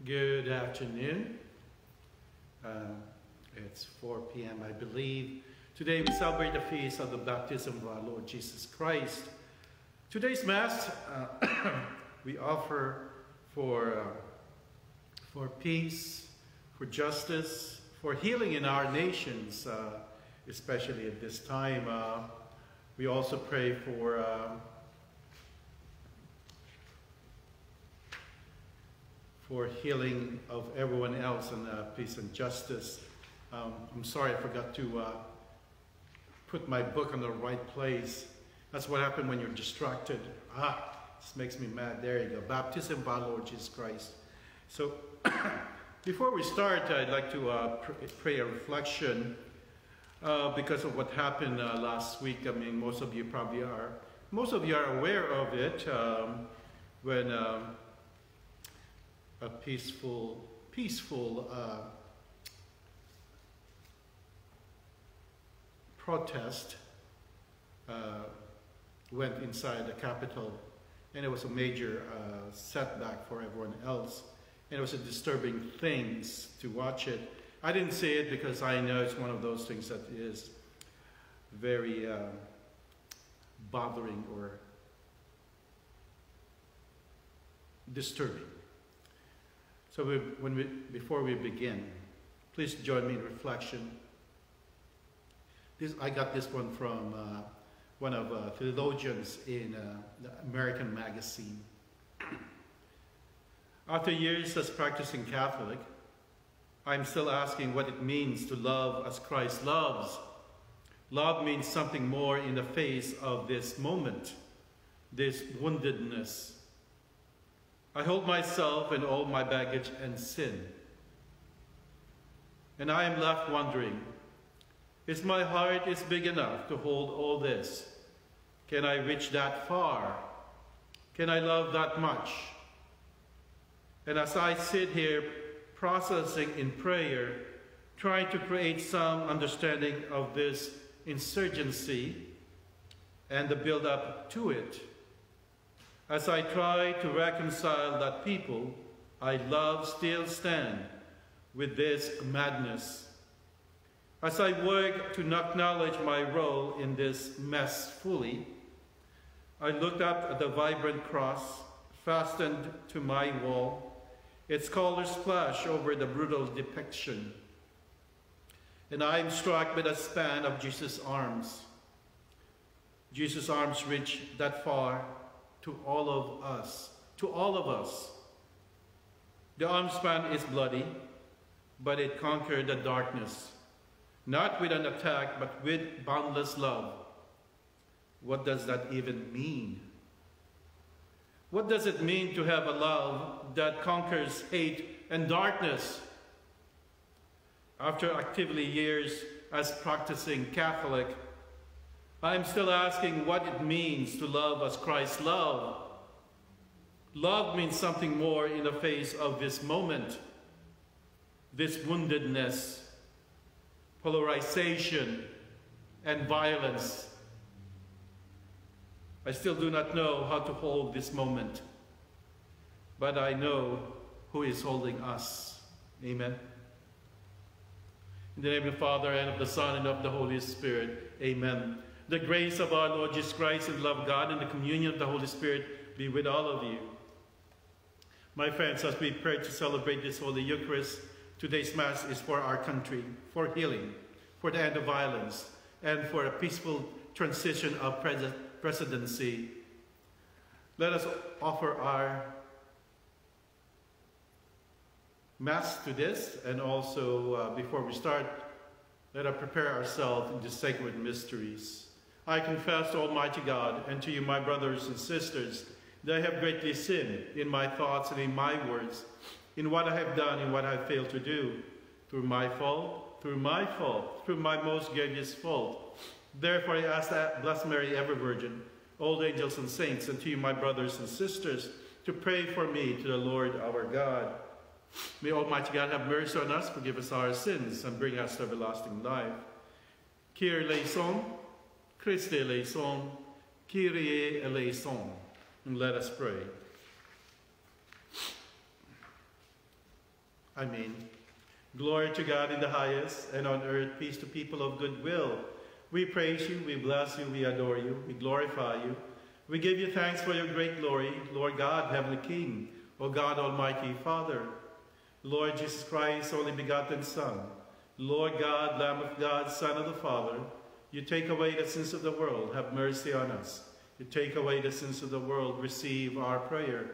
Good afternoon. It's 4 p.m. I believe. Today we celebrate the feast of the baptism of our Lord Jesus Christ. Today's Mass we offer for peace, for justice, for healing in our nations, especially at this time. We also pray for healing of everyone else and peace and justice. I'm sorry I forgot to put my book on the right place. That's what happened when you're distracted. This makes me mad. There you go. Baptism of our Lord Jesus Christ. So before we start, I'd like to pray a reflection because of what happened last week. I mean, most of you are aware of it when a peaceful protest went inside the Capitol, and it was a major setback for everyone else, and it was a disturbing thing to watch it. I didn't see it because I know it's one of those things that is very bothering or disturbing. So before we begin, please join me in reflection. I got this one from one of theologians in the American magazine. After years as practicing Catholic, I'm still asking what it means to love as Christ loves. Love means something more in the face of this moment, this woundedness. I hold myself and all my baggage and sin. And I am left wondering, is my heart big enough to hold all this? Can I reach that far? Can I love that much? And as I sit here processing in prayer, trying to create some understanding of this insurgency and the build-up to it, as I try to reconcile that people I love still stand with this madness, as I work to acknowledge my role in this mess fully, I looked up at the vibrant cross fastened to my wall, its colors splash over the brutal depiction, and I am struck by the span of Jesus' arms. Jesus' arms reach that far to all of us, The arm span is bloody, but it conquered the darkness, not with an attack, but with boundless love. What does that even mean? What does it mean to have a love that conquers hate and darkness? After actively years as practicing Catholic, I'm still asking what it means to love as Christ loved. Love means something more in the face of this moment, this woundedness, polarization, and violence. I still do not know how to hold this moment, but I know who is holding us. Amen. In the name of the Father, and of the Son, and of the Holy Spirit. Amen. The grace of our Lord Jesus Christ and the love of God and the communion of the Holy Spirit be with all of you. My friends, as we pray to celebrate this Holy Eucharist, today's Mass is for our country, for healing, for the end of violence, and for a peaceful transition of presidency. Let us offer our Mass to this, and also before we start, let us prepare ourselves in the sacred mysteries. I confess to Almighty God and to you, my brothers and sisters, that I have greatly sinned in my thoughts and in my words, in what I have done and what I have failed to do, through my most grievous fault. Therefore I ask that Blessed Mary, ever Virgin, all the angels and saints, and to you, my brothers and sisters, to pray for me to the Lord our God. May Almighty God have mercy on us, forgive us our sins, and bring us to everlasting life. Kyrie eleison, Christe eleison, Kyrie eleison. And let us pray. Glory to God in the highest, and on earth peace to people of good will. We praise you, we bless you, we adore you, we glorify you. We give you thanks for your great glory, Lord God, Heavenly King, O God, Almighty Father. Lord Jesus Christ, only begotten Son, Lord God, Lamb of God, Son of the Father, you take away the sins of the world, have mercy on us. You take away the sins of the world, receive our prayer.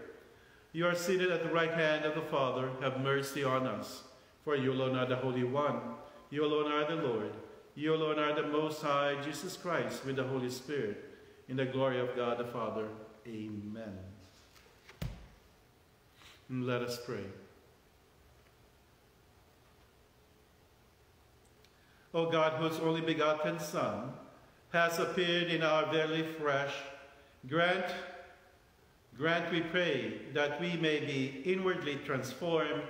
You are seated at the right hand of the Father, have mercy on us. For you alone are the Holy One, you alone are the Lord, you alone are the Most High, Jesus Christ, with the Holy Spirit, in the glory of God the Father. Amen. And let us pray. O God, whose only begotten Son has appeared in our very flesh, grant, we pray, that we may be inwardly transformed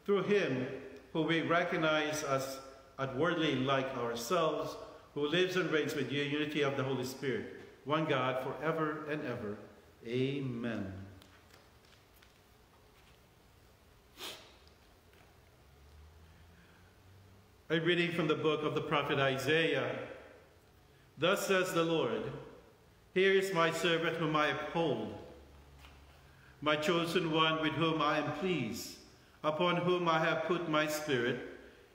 through him who we recognize as outwardly like ourselves, who lives and reigns with you in unity of the Holy Spirit, one God, forever and ever. Amen. A reading from the book of the prophet Isaiah. Thus says the Lord, here is my servant whom I uphold, my chosen one with whom I am pleased, upon whom I have put my spirit.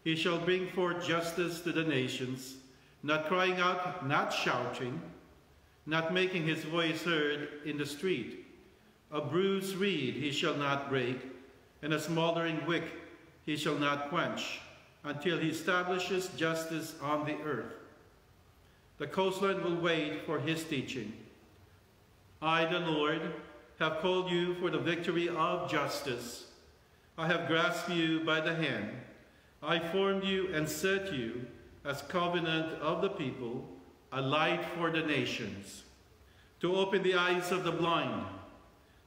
He shall bring forth justice to the nations, not crying out, not shouting, not making his voice heard in the street. A bruised reed he shall not break, and a smoldering wick he shall not quench, until he establishes justice on the earth. The coastland will wait for his teaching. I, the Lord, have called you for the victory of justice. I have grasped you by the hand. I formed you and set you as covenant of the people, a light for the nations, to open the eyes of the blind,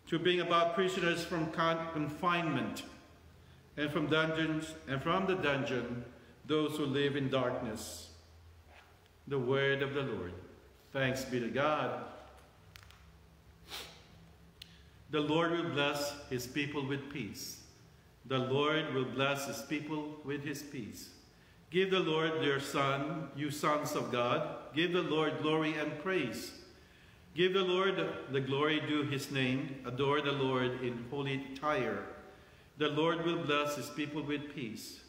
to bring about prisoners from confinement, and from the dungeon, those who live in darkness. The word of the Lord. Thanks be to God. The Lord will bless his people with peace. The Lord will bless his people with his peace. Give the Lord your Son, you sons of God. Give the Lord glory and praise. Give the Lord the glory due his name. Adore the Lord in holy attire. The Lord will bless his people with peace.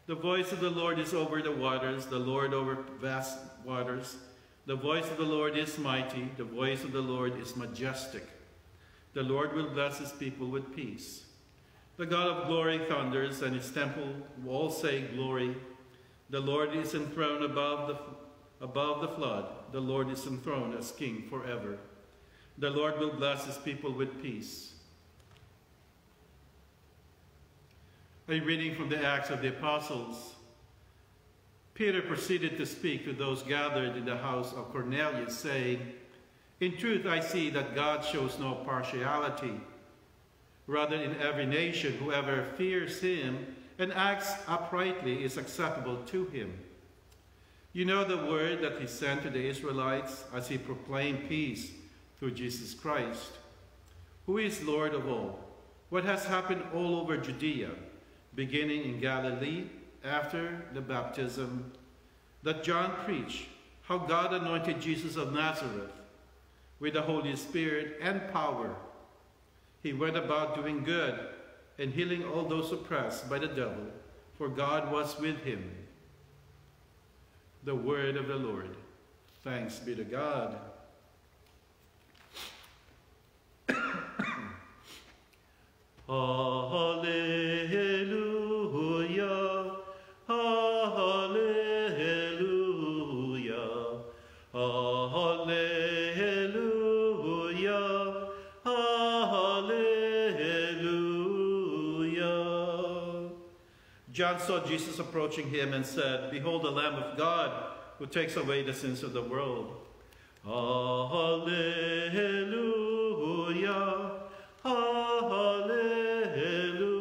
The voice of the Lord is over the waters, the Lord over vast waters. The voice of the Lord is mighty, the voice of the Lord is majestic. The Lord will bless his people with peace. The God of glory thunders, and his temple all say glory. The Lord is enthroned above the flood. The Lord is enthroned as king forever. The Lord will bless his people with peace. A reading from the Acts of the Apostles. Peter proceeded to speak to those gathered in the house of Cornelius, saying, in truth, I see that God shows no partiality. Rather, in every nation, whoever fears him and acts uprightly is acceptable to him. You know the word that he sent to the Israelites as he proclaimed peace through Jesus Christ, who is Lord of all. What has happened all over Judea, beginning in Galilee after the baptism that John preached, how God anointed Jesus of Nazareth with the Holy Spirit and power. He went about doing good and healing all those oppressed by the devil, for God was with him. The word of the Lord. Thanks be to God. Hallelujah, hallelujah, hallelujah, hallelujah. John saw Jesus approaching him and said, behold the Lamb of God who takes away the sins of the world. Hallelujah, hallelujah, hallelujah, hallelujah.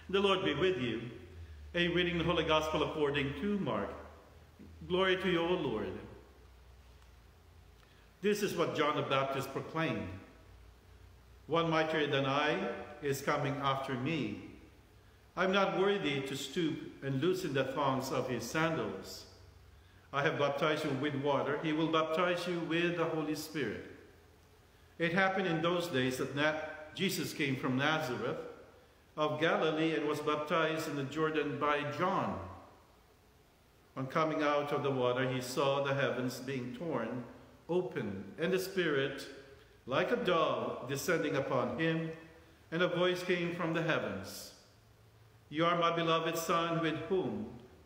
The Lord be with you. A reading the Holy Gospel according to Mark. Glory to you, O Lord. This is what John the Baptist proclaimed. One mightier than I is coming after me. I'm not worthy to stoop and loosen the thongs of his sandals. I have baptized you with water. He will baptize you with the Holy Spirit. It happened in those days that Jesus came from Nazareth of Galilee and was baptized in the Jordan by John. On coming out of the water, he saw the heavens being torn open, and the Spirit, like a dove, descending upon him, and a voice came from the heavens. You are my beloved Son,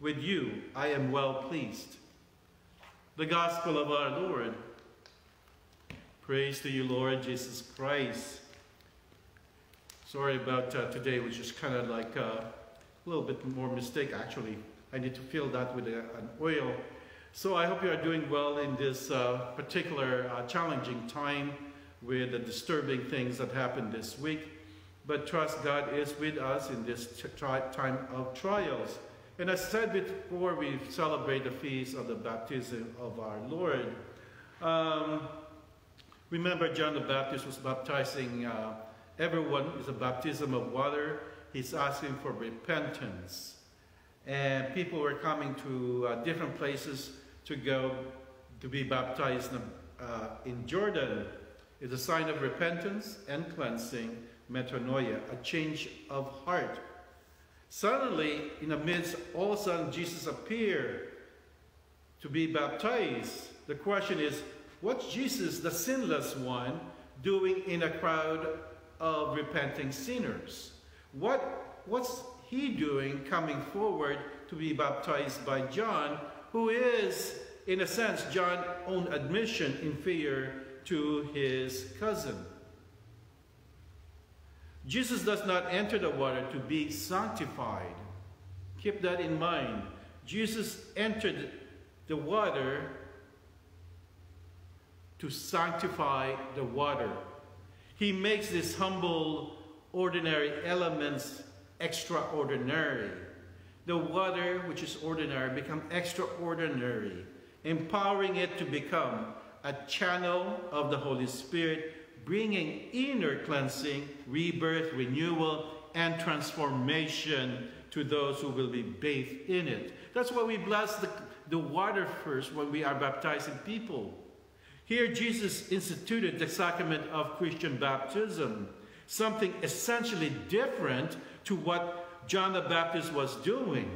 with you I am well pleased. The Gospel of our Lord. Praise to you, Lord Jesus Christ. Sorry about today, which is kind of like a little bit more mistake, actually. I need to fill that with an oil. So I hope you are doing well in this particular challenging time with the disturbing things that happened this week. But trust God is with us in this time of trials. And as I said before, we celebrate the feast of the baptism of our Lord. Remember, John the Baptist was baptizing everyone. It's a baptism of water. He's asking for repentance. And people were coming to different places to go to be baptized in Jordan. It's a sign of repentance and cleansing, metanoia, a change of heart. Suddenly, in the midst, all of a sudden, Jesus appeared to be baptized. The question is, what's Jesus, the sinless one, doing in a crowd of repenting sinners? What's he doing coming forward to be baptized by John, who is, in a sense, John's own admission inferior to his cousin? Jesus does not enter the water to be sanctified. Keep that in mind. Jesus entered the water to sanctify the water. He makes these humble, ordinary elements extraordinary. The water, which is ordinary, becomes extraordinary, empowering it to become a channel of the Holy Spirit, bringing inner cleansing, rebirth, renewal, and transformation to those who will be bathed in it. That's why we bless the water first when we are baptizing people. Here, Jesus instituted the sacrament of Christian baptism, something essentially different to what John the Baptist was doing.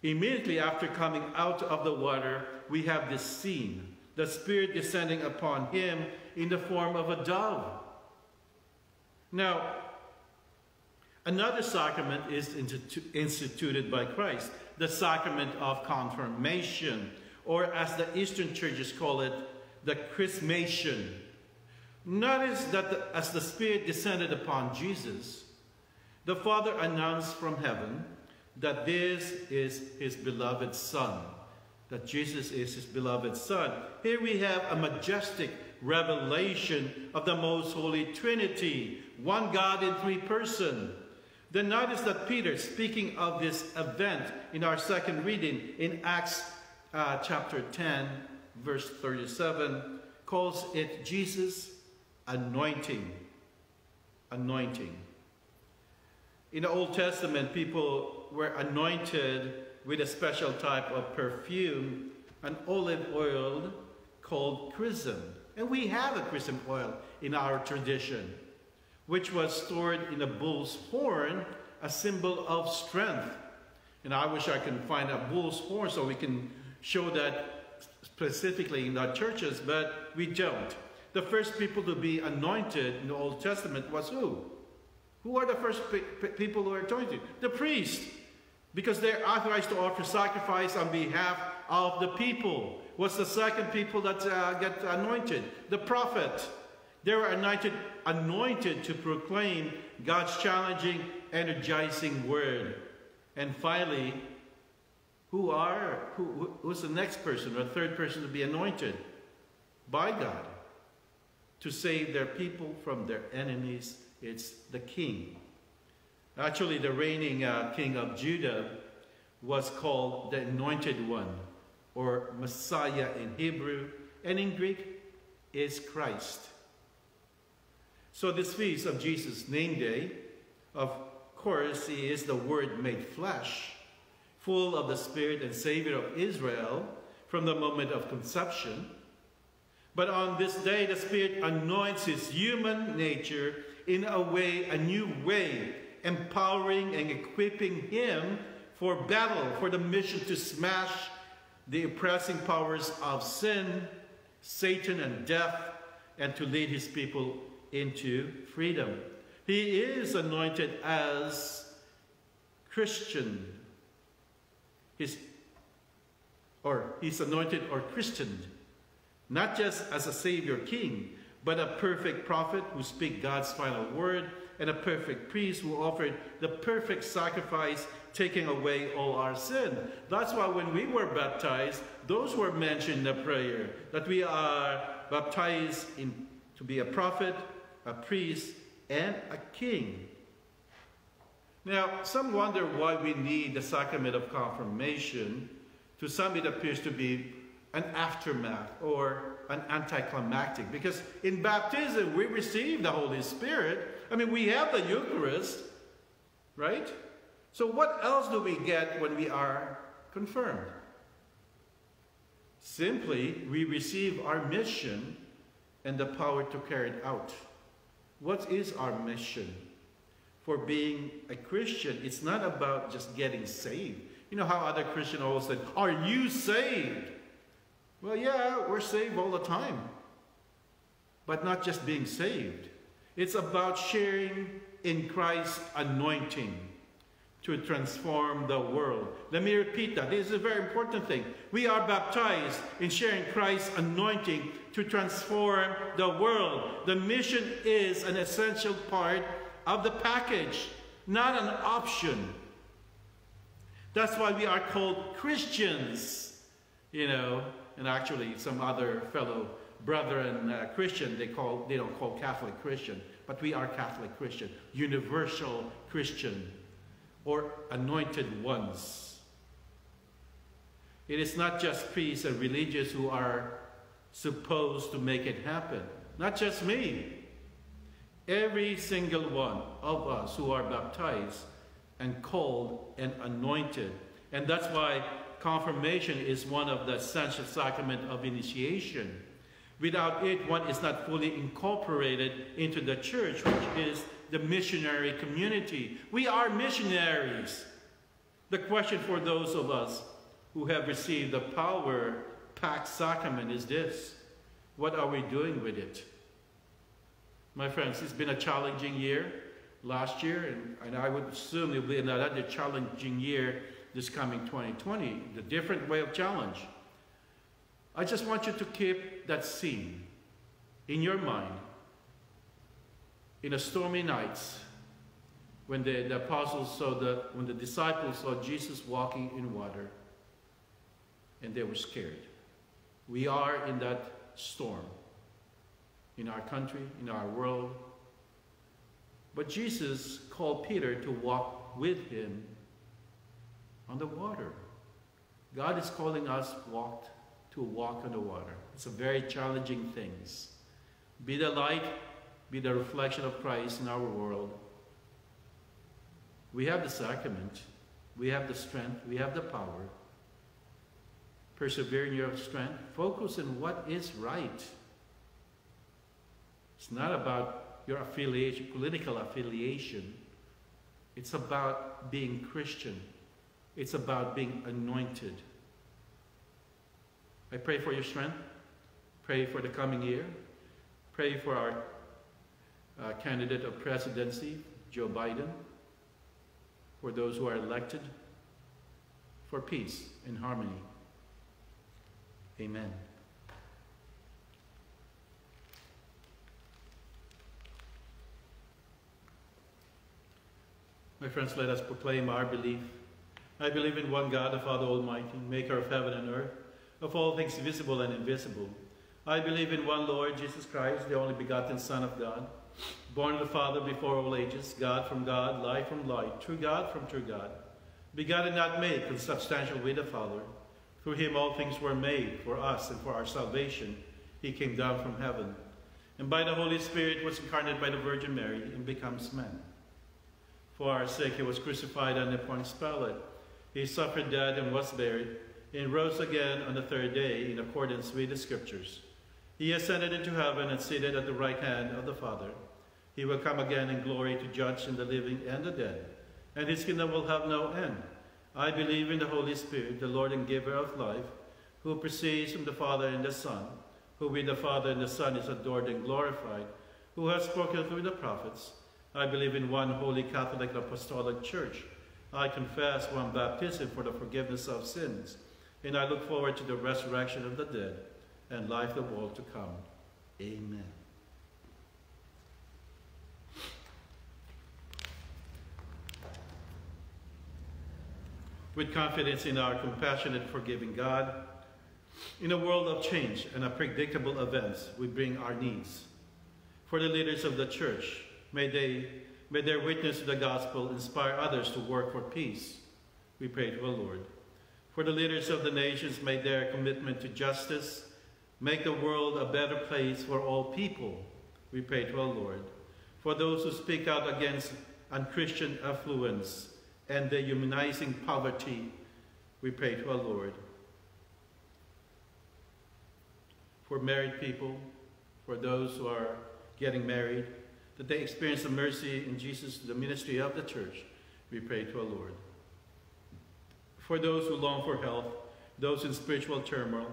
Immediately after coming out of the water, we have this scene, the Spirit descending upon him in the form of a dove. Now, another sacrament is instituted by Christ, the sacrament of confirmation, or as the Eastern churches call it, the chrismation. Notice that as the Spirit descended upon Jesus, the Father announced from heaven that this is his beloved Son, that Jesus is his beloved Son. Here we have a majestic revelation of the most holy Trinity, one God in three persons. Then notice that Peter, speaking of this event in our second reading in Acts chapter 10, verse 37, calls it Jesus' anointing. Anointing. In the Old Testament, people were anointed with a special type of perfume, an olive oil called chrism. And we have a chrism oil in our tradition, which was stored in a bull's horn, a symbol of strength. And I wish I could find a bull's horn so we can show that specifically in our churches, but we don't. The first people to be anointed in the Old Testament was who? Who are the first people who are anointed? The priest, because they're authorized to offer sacrifice on behalf of the people. What's the second people that get anointed? The prophet. They were anointed to proclaim God's challenging, energizing word. And finally, who's the next person or third person to be anointed? By God, to save their people from their enemies. It's the king. Actually, the reigning king of Judah was called the Anointed One, or Messiah in Hebrew, and in Greek is Christ. So this feast of Jesus' name day, of course, he is the Word made flesh, full of the Spirit and Savior of Israel from the moment of conception. But on this day, the Spirit anoints his human nature in a new way, empowering and equipping him for battle, for the mission to smash the oppressing powers of sin, Satan, and death, and to lead his people into freedom. He is anointed as Christian. He's anointed or Christianed, not just as a Savior King, but a perfect prophet who speaks God's final word, and a perfect priest who offered the perfect sacrifice, taking away all our sin. That's why when we were baptized, those were mentioned in the prayer, that we are baptized to be a prophet, a priest, and a king. Now, some wonder why we need the sacrament of confirmation. To some, it appears to be an aftermath or an anticlimactic, because in baptism, we receive the Holy Spirit. I mean, we have the Eucharist, right? So what else do we get when we are confirmed? Simply, we receive our mission and the power to carry it out. What is our mission? For being a Christian, it's not about just getting saved. You know how other Christians always say, "Are you saved?" Well, yeah, we're saved all the time. But not just being saved. It's about sharing in Christ's anointing to transform the world. Let me repeat that. This is a very important thing. We are baptized in sharing Christ's anointing to transform the world. The mission is an essential part of the package, not an option. That's why we are called Christians, you know, and actually some other fellow brethren Christian, they don't call Catholic Christian, but we are Catholic Christian, universal Christian, or anointed ones. It is not just priests and religious who are supposed to make it happen. Not just me. Every single one of us who are baptized and called and anointed. And that's why confirmation is one of the essential sacrament of initiation. Without it, one is not fully incorporated into the church, which is the missionary community. We are missionaries. The question for those of us who have received the power-packed sacrament is this: what are we doing with it? My friends, it's been a challenging year last year, and I would assume it will be another challenging year this coming 2020, the different way of challenge. I just want you to keep that scene in your mind. In a stormy nights, when the apostles when the disciples saw Jesus walking in water, and they were scared. We are in that storm, in our country, in our world. But Jesus called Peter to walk with him on the water. God is calling us to walk on the water. It's a very challenging thing. Be the light, be the reflection of Christ in our world. We have the sacrament, we have the strength, we have the power. Persevere in your strength. Focus on what is right. It's not about your affiliation, political affiliation. It's about being Christian. It's about being anointed. I pray for your strength. Pray for the coming year. Pray for our candidate of presidency, Joe Biden. For those who are elected. For peace and harmony. Amen. My friends, let us proclaim our belief. I believe in one God, the Father Almighty, maker of heaven and earth, of all things visible and invisible. I believe in one Lord, Jesus Christ, the only begotten Son of God, born of the Father before all ages, God from God, light from light, true God from true God, begotten not made, consubstantial with the Father. Through him all things were made for us and for our salvation. He came down from heaven, and by the Holy Spirit was incarnate by the Virgin Mary and becomes man. For our sake he was crucified under Pontius Pilate. He suffered death and was buried, and rose again on the third day in accordance with the Scriptures. He ascended into heaven and seated at the right hand of the Father. He will come again in glory to judge the living and the dead, and his kingdom will have no end. I believe in the Holy Spirit, the Lord and giver of life, who proceeds from the Father and the Son, who with the Father and the Son is adored and glorified, who has spoken through the prophets. I believe in one holy Catholic and Apostolic Church. I confess one baptism for the forgiveness of sins, and I look forward to the resurrection of the dead and life of the world to come. Amen. With confidence in our compassionate, forgiving God, in a world of change and unpredictable events, we bring our needs. For the leaders of the Church, may their witness to the gospel inspire others to work for peace. We pray to the Lord. For the leaders of the nations, may their commitment to justice make the world a better place for all people. We pray to the Lord. For those who speak out against unchristian affluence and the humanizing poverty, we pray to our Lord. For married people, for those who are getting married, that they experience the mercy in Jesus, the ministry of the Church, we pray to our Lord. For those who long for health, those in spiritual turmoil,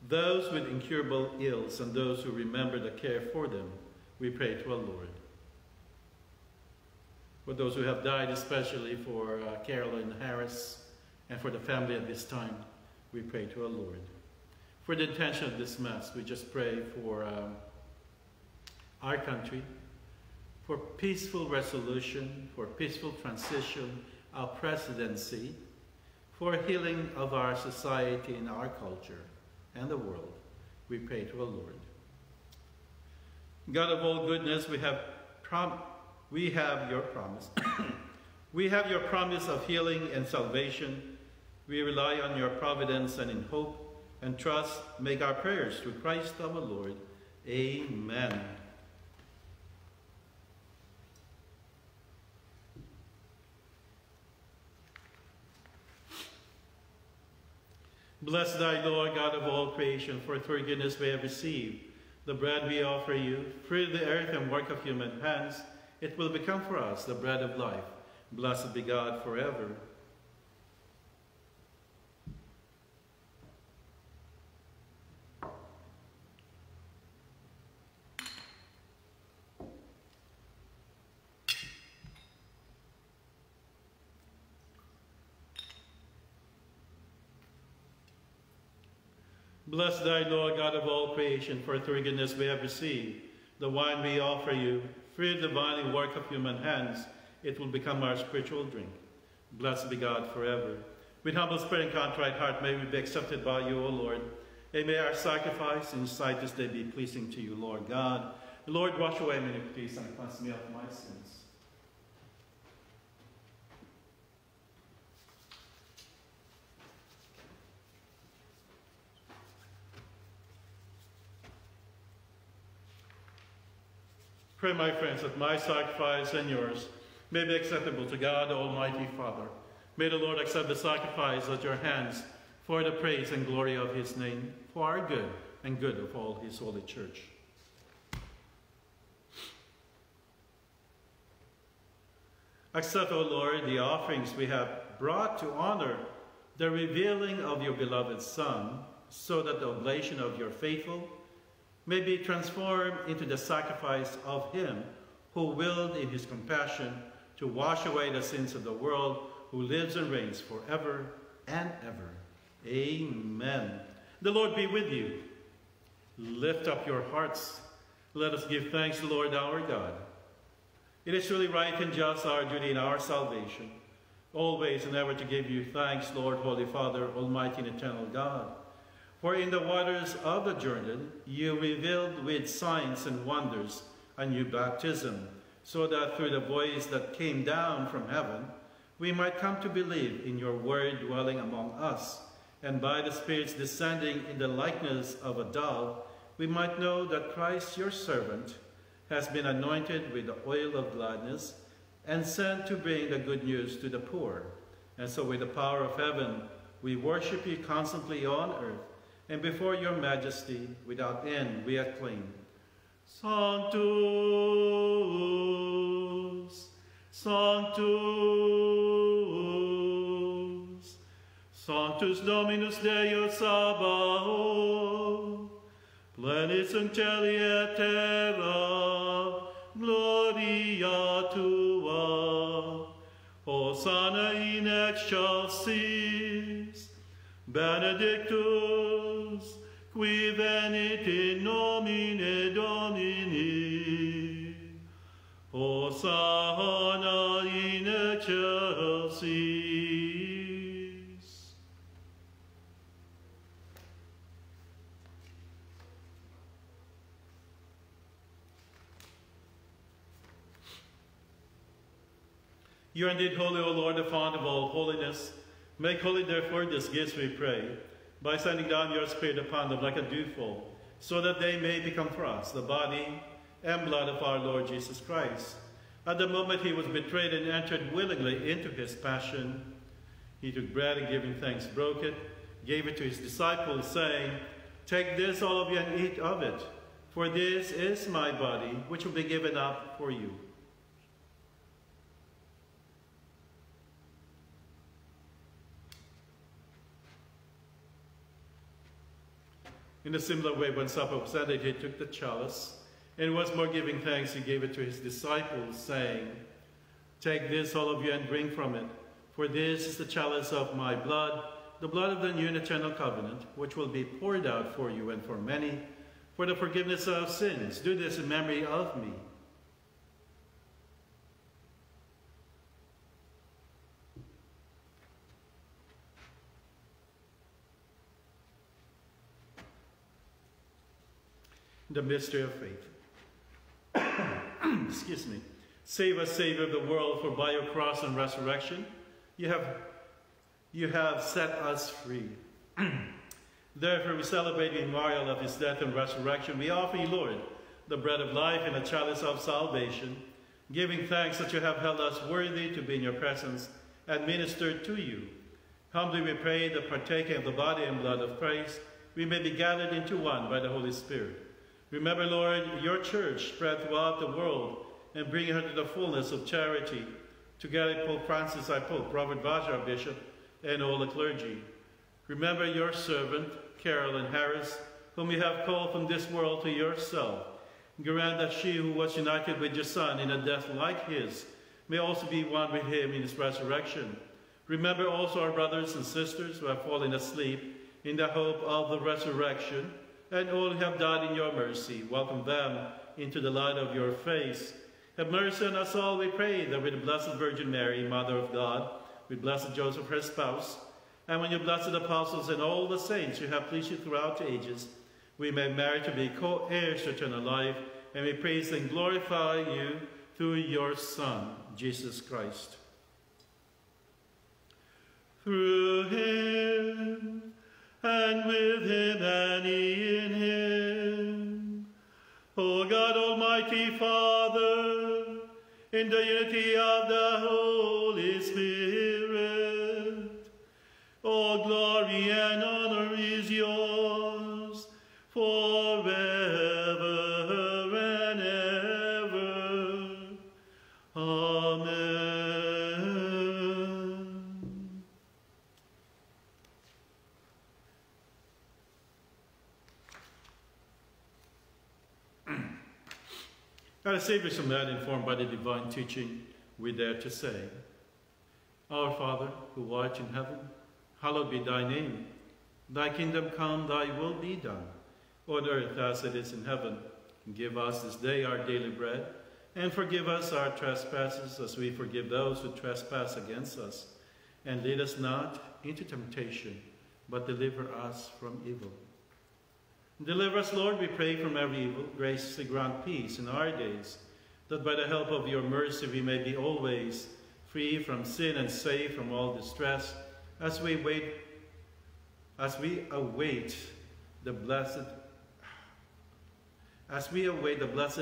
those with incurable ills, and those who remember the care for them, we pray to our Lord. For those who have died, especially for Carolyn Harris and for the family at this time, we pray to our Lord. For the intention of this Mass, we just pray for our country, for peaceful resolution, for peaceful transition, our presidency, for healing of our society and our culture and the world. We pray to our Lord. God of all goodness, we have your promise. We have your promise of healing and salvation. We rely on your providence, and in hope and trust make our prayers through Christ our Lord. Amen. Bless thy Lord, God of all creation, for through goodness we have received the bread we offer you, free of the earth and work of human hands. It will become for us the bread of life. Blessed be God forever. Bless thy Lord, God of all creation, for through goodness we have received the wine we offer you, free of the divine work of human hands. It will become our spiritual drink. Blessed be God forever. With humble spirit and contrite heart, may we be accepted by you, O Lord. And may our sacrifice and sight this day be pleasing to you, Lord God. The Lord, wash away my iniquities and cleanse me of my sins. Pray, my friends, that my sacrifice and yours may be acceptable to God, the Almighty Father. May the Lord accept the sacrifice at your hands for the praise and glory of his name, for our good and good of all his holy church. Accept, O Lord, the offerings we have brought to honor the revealing of your beloved Son, so that the oblation of your faithful may be transformed into the sacrifice of him who willed in his compassion to wash away the sins of the world, who lives and reigns forever and ever. Amen. The Lord be with you. Lift up your hearts. Let us give thanks to the Lord our God. It is truly right and just, our duty and our salvation, always and ever to give you thanks, Lord, Holy Father, Almighty and eternal God. For in the waters of the Jordan, you revealed with signs and wonders a new baptism, so that through the voice that came down from heaven, we might come to believe in your word dwelling among us, and by the Spirit's descending in the likeness of a dove, we might know that Christ, your servant, has been anointed with the oil of gladness and sent to bring the good news to the poor. And so with the power of heaven, we worship you constantly on earth, and before your majesty, without end, we acclaim, Sanctus, Sanctus, Sanctus Dominus Deus Sabaoth, plenis in cieli et terra, gloria tua, Hosanna in excelsis, benedictus, qui venit in nomine Domini, Hosanna in excelsis. You are indeed holy, O Lord, the fount of all holiness. Make holy, therefore, these gifts, we pray, by sending down your Spirit upon them like a dewfall, so that they may become for us the body and blood of our Lord Jesus Christ. At the moment he was betrayed and entered willingly into his passion, he took bread and giving thanks, broke it, gave it to his disciples, saying, Take this, all of you, and eat of it, for this is my body, which will be given up for you. In a similar way, when supper was ended, he took the chalice, and once more giving thanks, he gave it to his disciples, saying, Take this, all of you, and drink from it, for this is the chalice of my blood, the blood of the new and eternal covenant, which will be poured out for you and for many, for the forgiveness of sins. Do this in memory of me. The mystery of faith. Excuse me. Save us, Savior of the world, for by your cross and resurrection, you have set us free. Therefore, we celebrate the memorial of his death and resurrection. We offer you, Lord, the bread of life and the chalice of salvation, giving thanks that you have held us worthy to be in your presence and ministered to you. Humbly we pray that partaking of the body and blood of Christ, we may be gathered into one by the Holy Spirit. Remember, Lord, your church spread throughout the world and bring her to the fullness of charity, together with Pope Francis, our Pope, Robert Vazra, our Bishop, and all the clergy. Remember your servant, Carolyn Harris, whom you have called from this world to yourself. Grant that she who was united with your Son in a death like his may also be one with him in his resurrection. Remember also our brothers and sisters who have fallen asleep in the hope of the resurrection, and all who have died in your mercy. Welcome them into the light of your face. Have mercy on us all, we pray, that with the Blessed Virgin Mary, Mother of God, with Blessed Joseph, her spouse, and with your blessed apostles and all the saints who have pleased you throughout the ages, we may merit to be co-heirs to eternal life, and we praise and glorify you through your Son, Jesus Christ. Through him, and with him, and in him, O God, Almighty Father, in the unity of the Holy Spirit, all glory and honor is yours forever and ever. Amen. Our Savior's man, informed by the divine teaching, we dare to say, Our Father, who art in heaven, hallowed be thy name. Thy kingdom come, thy will be done, on earth as it is in heaven. Give us this day our daily bread, and forgive us our trespasses as we forgive those who trespass against us. And lead us not into temptation, but deliver us from evil. Deliver us, Lord, we pray, from every evil. Graciously grant peace in our days, that by the help of your mercy we may be always free from sin and safe from all distress, as we await the blessed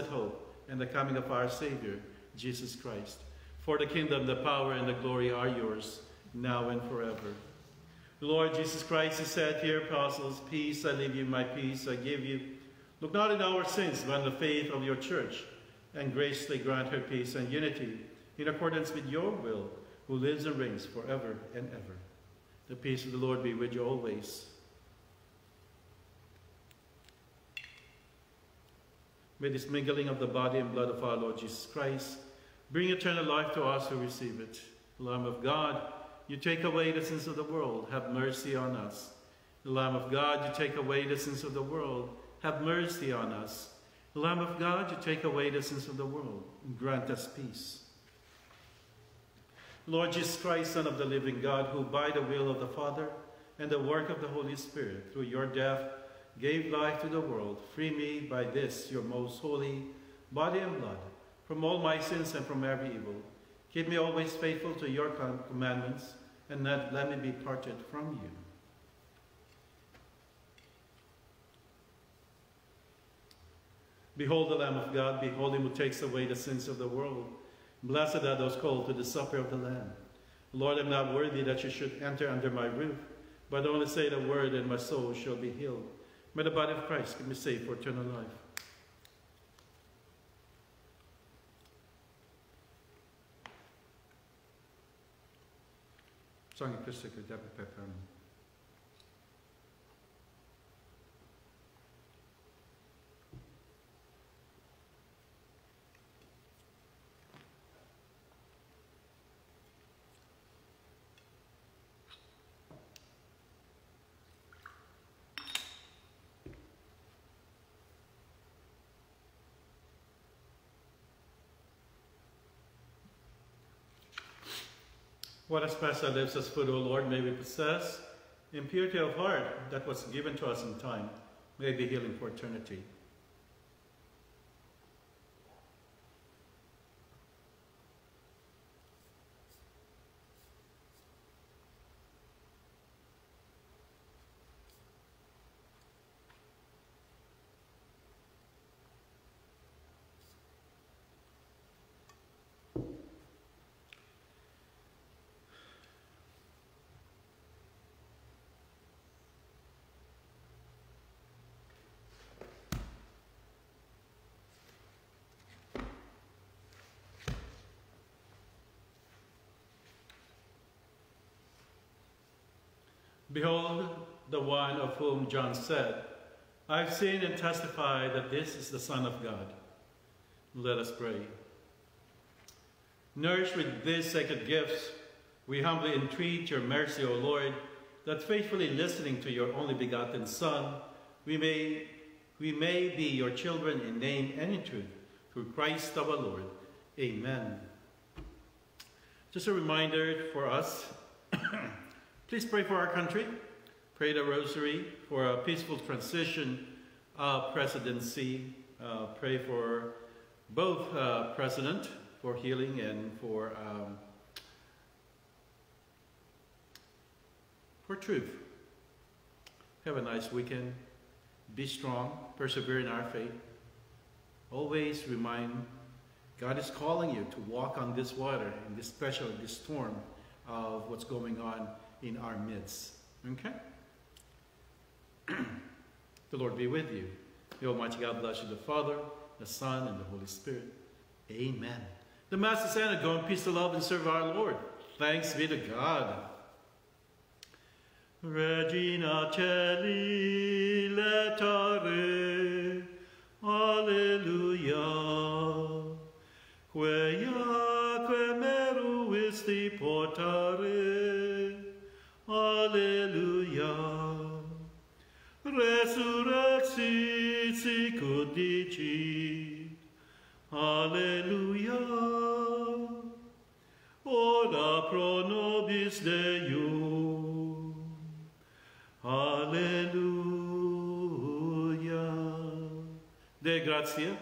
hope and the coming of our Savior, Jesus Christ. For the kingdom, the power, and the glory are yours, now and forever. The Lord Jesus Christ has said to your apostles, peace I leave you, my peace I give you. Look not in our sins, but in the faith of your church, and graciously grant her peace and unity in accordance with your will, who lives and reigns forever and ever. The peace of the Lord be with you always. May this mingling of the body and blood of our Lord Jesus Christ bring eternal life to us who receive it. Lamb of God, you take away the sins of the world, have mercy on us. Lamb of God, you take away the sins of the world, have mercy on us. Lamb of God, you take away the sins of the world, and grant us peace. Lord Jesus Christ, Son of the living God, who by the will of the Father and the work of the Holy Spirit, through your death, gave life to the world, free me by this, your most holy body and blood, from all my sins and from every evil. Keep me always faithful to your commandments, and let me be parted from you. Behold the Lamb of God, behold him who takes away the sins of the world. Blessed are those called to the supper of the Lamb. Lord, I am not worthy that you should enter under my roof, but only say the word, and my soul shall be healed. May the body of Christ keep me safe for eternal life. Sangi Christique Deppe Pepperm. What a special lives as food, O Lord, may we possess in purity of heart that was given to us in time, may be healing for eternity. Behold, the one of whom John said, I've seen and testified that this is the Son of God. Let us pray. Nourished with these sacred gifts, we humbly entreat your mercy, O Lord, that faithfully listening to your only begotten Son, we may be your children in name and in truth, through Christ our Lord. Amen. Just a reminder for us, please pray for our country. Pray the rosary for a peaceful transition of presidency. Pray for both president for healing and for truth. Have a nice weekend. Be strong. Persevere in our faith. Always remind God is calling you to walk on this water in this storm of what's going on in our midst. Okay? The Lord be with you. The Almighty God bless you, the Father, the Son, and the Holy Spirit. Amen. The Mass is ended. Go in peace to love and serve our Lord. Thanks be to God. Regina Caeli letare, Alleluia. Queaque meruisti portare, Alleluia. Resurrexit sicut dicit, Alleluia. Ora pro nobis Deum, Alleluia. De gratia.